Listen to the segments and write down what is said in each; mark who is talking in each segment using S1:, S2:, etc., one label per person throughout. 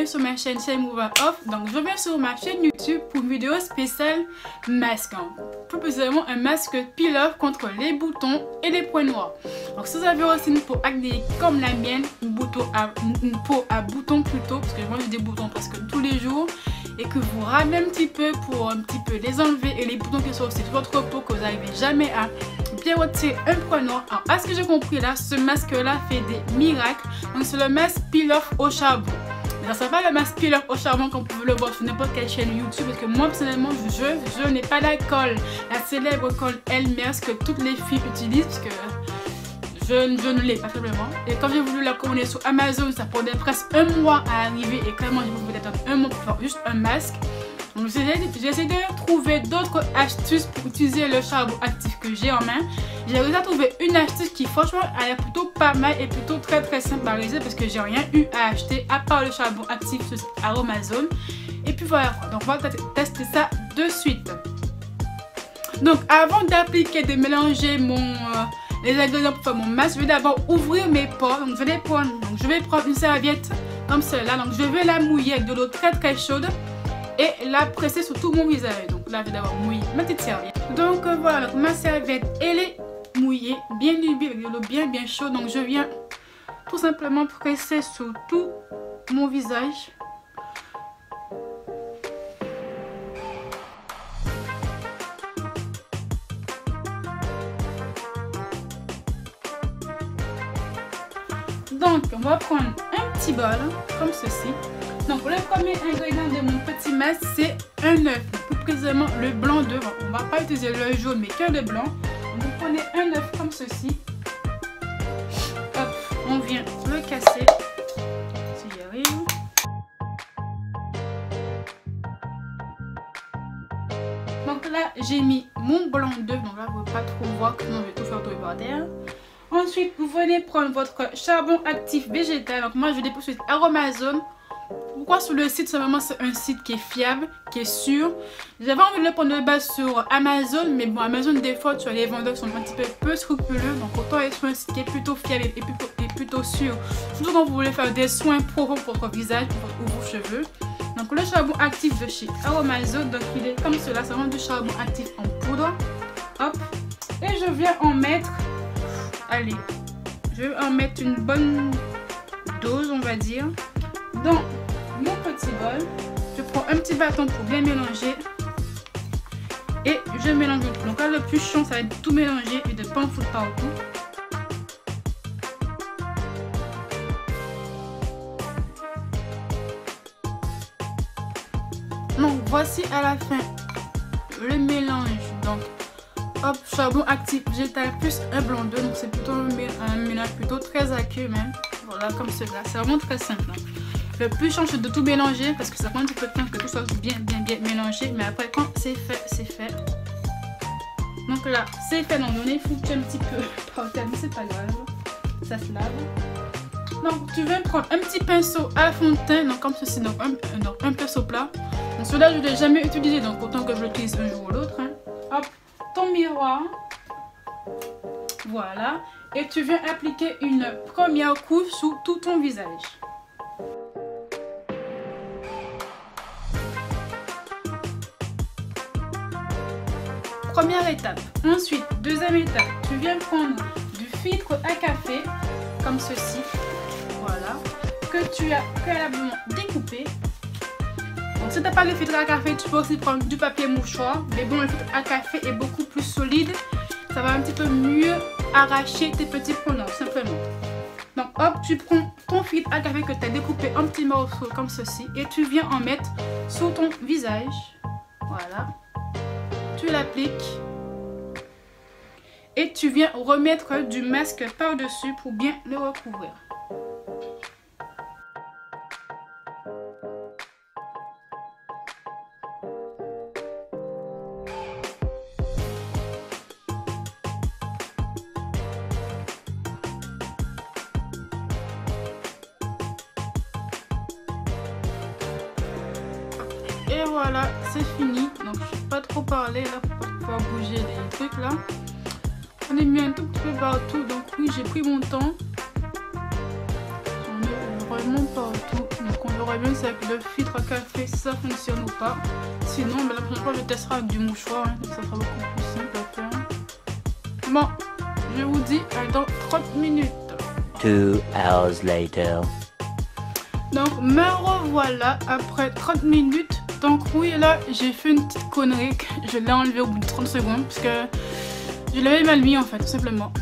S1: bienvenue sur ma chaîne Move Off. Donc je reviens sur ma chaîne YouTube pour une vidéo spéciale masque. Plus précisément un masque peel-off contre les boutons et les points noirs. Donc si vous avez aussi une peau acnéique comme la mienne, une peau à boutons plutôt, parce que moi j'ai des boutons presque tous les jours, et que vous ramez un petit peu pour un petit peu les enlever, et les boutons qui sont aussi sur votre peau que vous n'arrivez jamais à bien retirer un point noir. Alors à ce que j'ai compris là, ce masque là fait des miracles. Donc c'est le masque peel-off au charbon. Mais ça n'est pas le masque peel-off au charbon comme vous pouvez le voir sur n'importe quelle chaîne YouTube, parce que moi personnellement je n'ai pas la colle, la célèbre colle Elmer's que toutes les filles utilisent, parce que je ne l'ai pas simplement. Et quand j'ai voulu la commander sur Amazon, ça prenait presque un mois à arriver, et clairement j'ai voulu attendre un mois pour faire juste un masque. Donc j'ai essayé de trouver d'autres astuces pour utiliser le charbon actif que j'ai en main. J'ai réussi à trouver une astuce qui franchement a l'air plutôt pas mal et plutôt très simple à réaliser, parce que j'ai rien eu à acheter à part le charbon actif sur Amazon. Et puis voilà, donc on va tester ça de suite. Donc avant d'appliquer, de mélanger les ingrédients pour faire mon masque, je vais d'abord ouvrir mes pores. Donc je vais prendre une serviette comme celle-là. Donc je vais la mouiller avec de l'eau très chaude et la presser sur tout mon visage. Donc là je vais d'abord mouiller ma petite serviette. Donc voilà, donc ma serviette elle est mouillée, bien humide avec de l'eau bien chaude. Donc je viens tout simplement presser sur tout mon visage. Donc on va prendre un petit bol comme ceci. Donc le premier ingrédient de mon petit masque c'est un œuf, plus précisément le blanc d'œuf. On va pas utiliser le jaune mais que le blanc. Vous prenez un œuf comme ceci. Hop, on vient le casser. Si j'y arrive. Donc là j'ai mis mon blanc d'œuf. Donc là vous ne pouvez pas trop voir, sinon je vais tout faire tomber par terre. Ensuite, vous venez prendre votre charbon actif végétal. Donc moi, je dépose sur Amazon. Pourquoi sur le site? Simplement, c'est un site qui est fiable, qui est sûr. J'avais envie de le prendre de base sur Amazon, mais bon, Amazon, des fois, tu as les vendeurs qui sont un petit peu scrupuleux. Donc autant être sur un site qui est plutôt fiable et plutôt sûr. Surtout quand vous voulez faire des soins profonds pour votre visage ou vos cheveux. Donc le charbon actif de chez Amazon, donc il est comme cela. C'est vraiment du charbon actif en poudre. Hop. Et je viens en mettre... Allez, je vais en mettre une bonne dose, on va dire, dans mon petit bol. Je prends un petit bâton pour bien mélanger et je mélange tout. Donc là, le plus chiant, ça va être tout mélanger et de ne pas en foutre partout. Donc voici à la fin le mélange. Donc hop, charbon actif végétal plus un blanc d'œuf. Donc c'est plutôt un mélange plutôt très aqueux même. Voilà, comme cela. C'est vraiment très simple. Hein. Le plus chiant c'est de tout mélanger, parce que ça prend un petit peu de temps que tout soit bien mélangé. Mais après quand c'est fait, c'est fait. Donc là, c'est fait. Donc on est foutu un petit peu par terre, mais c'est pas grave. Ça se lave. Donc tu viens prendre un petit pinceau à fond de teint. Donc comme ceci, donc un pinceau plat. Donc celui-là je ne l'ai jamais utilisé, donc autant que je l'utilise un jour ou l'autre. Hein. Hop. Ton miroir, voilà, et tu viens appliquer une première couche sous tout ton visage. Première étape. Ensuite, deuxième étape, tu viens prendre du filtre à café comme ceci, voilà, que tu as préalablement découpé. Donc si tu n'as pas le filtre à café, tu peux aussi prendre du papier mouchoir. Mais bon, le filtre à café est beaucoup plus solide. Ça va un petit peu mieux arracher tes petits points noirs, simplement. Donc hop, tu prends ton filtre à café que tu as découpé en petits morceaux comme ceci. Et tu viens en mettre sur ton visage. Voilà. Tu l'appliques. Et tu viens remettre du masque par-dessus pour bien le recouvrir. Et voilà, c'est fini. Donc je ne vais pas trop parler là, pour pouvoir bouger les trucs là. On est mis un tout petit peu partout. Donc oui, j'ai pris mon temps. J'en ai vraiment partout. Donc on verra bien si avec le filtre à café si ça fonctionne ou pas. Sinon la prochaine fois je testerai avec du mouchoir, hein, donc ça sera beaucoup plus simple à faire. Bon, je vous dis dans 30 minutes.
S2: 2 hours later.
S1: Donc me revoilà après 30 minutes. Donc oui, là j'ai fait une petite connerie. Je l'ai enlevé au bout de 30 secondes parce que je l'avais mal mis en fait, tout simplement.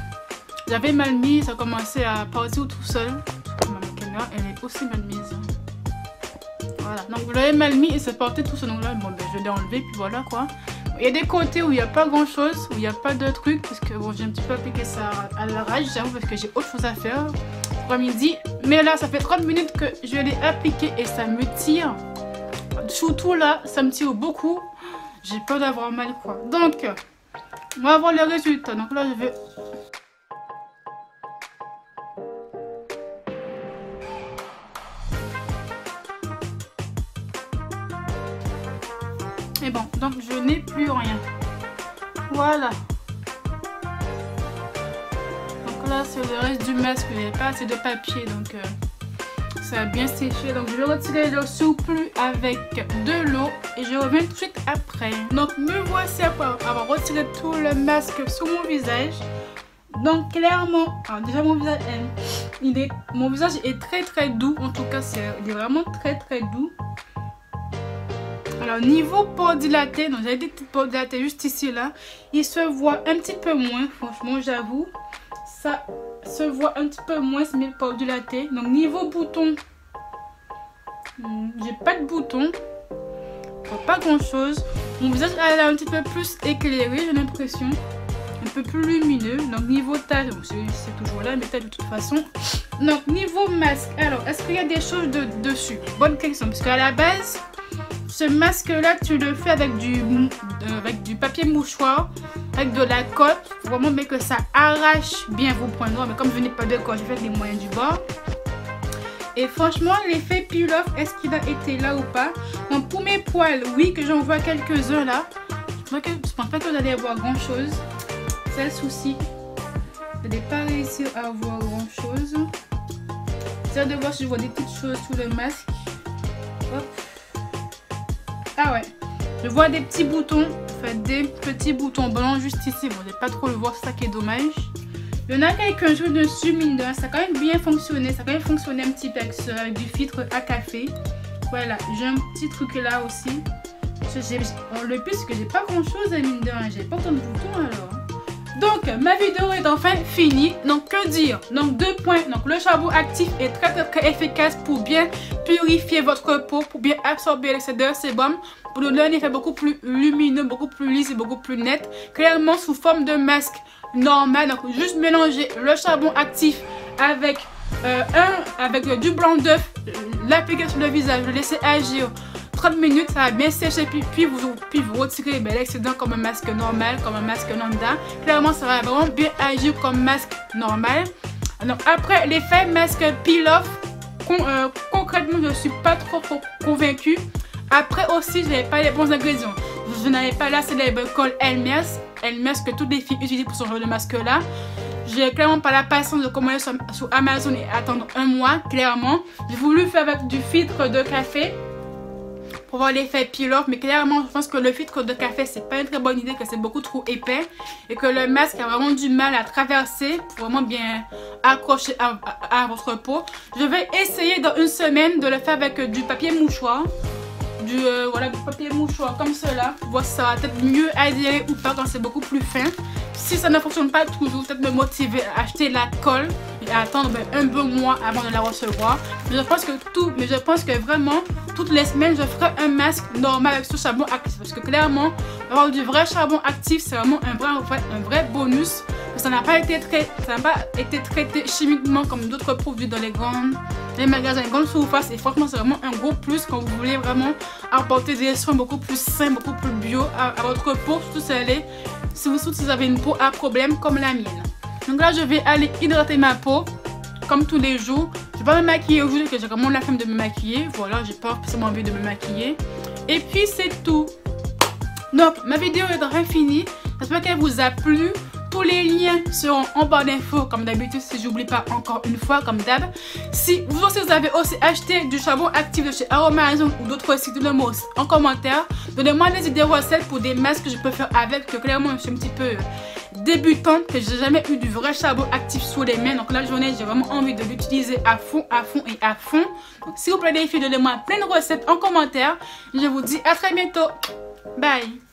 S1: J'avais mal mis, ça a commencé à partir tout seul. Ma caméra, elle est aussi mal mise. Voilà, donc je l'avais mal mis et ça partait tout seul. Donc là, bon, ben, je l'ai enlevé, puis voilà quoi. Il y a des côtés où il n'y a pas grand chose, où il n'y a pas de trucs, parce que bon, j'ai un petit peu appliqué ça à l'arrache, j'avoue, parce que j'ai autre chose à faire pour midi. Mais là, ça fait 30 minutes que je l'ai appliqué et ça me tire. Surtout là, ça me tire beaucoup. J'ai peur d'avoir mal quoi. Donc, on va voir le résultat. Donc là, je vais... Et bon, donc je n'ai plus rien. Voilà. Donc là, c'est le reste du masque. Il n'y avait pas assez de papier, donc ça a bien séché. Donc je vais retirer le surplus avec de l'eau et je reviens tout de suite après. Donc me voici après avoir retiré tout le masque sur mon visage. Donc clairement, alors déjà mon visage est très doux. En tout cas, il est vraiment très doux. Alors niveau pores dilatés, donc j'avais des petites pores dilatées juste ici là, il se voit un petit peu moins, franchement j'avoue, ça se voit un petit peu moins mes pores dilatés. Donc niveau boutons, j'ai pas de boutons, pas grand chose. Mon visage est un petit peu plus éclairé, j'ai l'impression, un peu plus lumineux. Donc niveau taille, c'est toujours là, mais taille de toute façon. Donc niveau masque, alors est-ce qu'il y a des choses dessus? Bonne question, parce qu'à la base, ce masque là tu le fais avec du papier mouchoir, avec de la colle. Il faut vraiment bien que ça arrache bien vos points noirs. Mais comme je n'ai pas de colle, je vais faire les moyens du bord. Et franchement l'effet peel-off, est-ce qu'il a été là ou pas? Donc pour mes poils, oui, que j'en vois quelques-uns là. Je pense pas que vous allez avoir grand chose. C'est le souci. Vous n'allez pas réussir à avoir grand chose. J'essaie de voir si je vois des petites choses sous le masque. Hop. Ah ouais, je vois des petits boutons, en fait des petits boutons blancs juste ici. Bon, je vais pas trop le voir, c'est ça qui est dommage. Il y en a quelques-uns dessus, mine de rien, ça a quand même bien fonctionné. Ça a quand même fonctionné un petit peu avec du filtre à café. Voilà, j'ai un petit truc là aussi. Le plus, c'est que j'ai pas grand-chose à mine de rien. J'ai pas tant de boutons alors. Donc, ma vidéo est enfin finie. Donc, que dire? Donc, 2 points. Donc, le charbon actif est très efficace pour bien purifier votre peau, pour bien absorber l'excès de sébum, pour donner un effet beaucoup plus lumineux, beaucoup plus lisse et beaucoup plus net. Clairement, sous forme de masque normal. Donc, juste mélanger le charbon actif avec du blanc d'œuf, l'appliquer sur le visage, le laisser agir 30 minutes, ça va bien sécher, puis vous retirez l'excédent comme un masque normal, comme un masque lambda. Clairement, ça va vraiment bien agir comme masque normal. Donc après l'effet masque peel-off, concrètement, je ne suis pas trop convaincue. Après aussi, je n'avais pas les bons ingrédients. Je n'avais pas la célèbre colle Elmer's que toutes les filles utilisent pour ce genre de masque là. J'ai clairement pas la patience de commander sur Amazon et attendre un mois, clairement. J'ai voulu faire avec du filtre de café pour voir l'effet peel-off, mais clairement je pense que le filtre de café c'est pas une très bonne idée, que c'est beaucoup trop épais et que le masque a vraiment du mal à traverser pour vraiment bien accrocher à votre peau. Je vais essayer dans une semaine de le faire avec du papier mouchoir, voilà, du papier mouchoir comme cela, pour voir si ça va peut-être mieux adhérer ou pas quand c'est beaucoup plus fin. Si ça ne fonctionne pas toujours, peut-être me motiver à acheter la colle et à attendre un bon mois avant de la recevoir. Mais je pense que vraiment toutes les semaines je ferai un masque normal avec ce charbon actif, parce que clairement avoir du vrai charbon actif c'est vraiment un vrai bonus. Ça n'a pas été traité chimiquement comme d'autres produits dans les magasins, les grandes surfaces, et franchement c'est vraiment un gros plus quand vous voulez vraiment apporter des soins beaucoup plus sains, beaucoup plus bio à votre peau, surtout si vous avez une peau à problème comme la mienne. Donc là je vais aller hydrater ma peau comme tous les jours. Je vais pas me maquiller aujourd'hui parce que j'ai vraiment la flemme de me maquiller. Voilà, j'ai pas forcément envie de me maquiller. Et puis c'est tout. Donc ma vidéo est enfin finie. J'espère qu'elle vous a plu. Tous les liens seront en barre d'infos comme d'habitude, si j'oublie pas encore une fois comme d'hab. Si vous avez aussi acheté du charbon actif de chez Aromazone ou d'autres sites de Lemos en commentaire, donnez-moi des idées recettes pour des masques que je peux faire avec, que clairement je suis un petit peu débutante, que j'ai jamais eu du vrai charbon actif sous les mains. Donc la journée, j'ai vraiment envie de l'utiliser à fond et à fond. Donc s'il vous plaît les filles, donnez-moi plein de recettes en commentaire. Je vous dis à très bientôt. Bye.